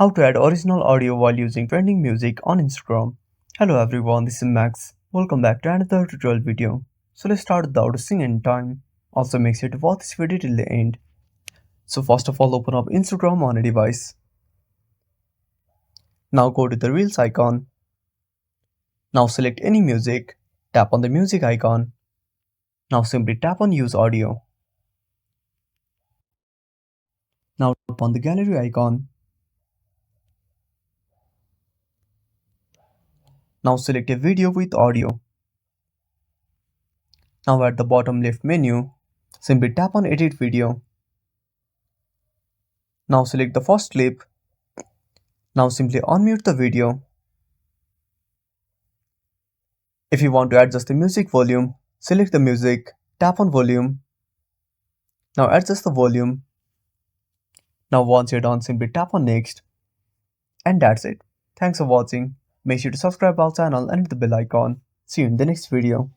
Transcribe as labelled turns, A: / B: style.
A: How to add original audio while using trending music on Instagram. Hello everyone, this is Max. Welcome back to another tutorial video. So let's start without wasting any time. Also make sure to watch this video till the end. So first of all, open up Instagram on a device. Now go to the Reels icon. Now select any music. Tap on the music icon. Now simply tap on use audio. Now tap on the gallery icon. Now select a video with audio. Now at the bottom left menu, simply tap on edit video. Now select the first clip. Now simply unmute the video. If you want to adjust the music volume, select the music, tap on volume. Now adjust the volume. Now once you're done, simply tap on next. And that's it. Thanks for watching. Make sure to subscribe our channel and hit the bell icon. See you in the next video.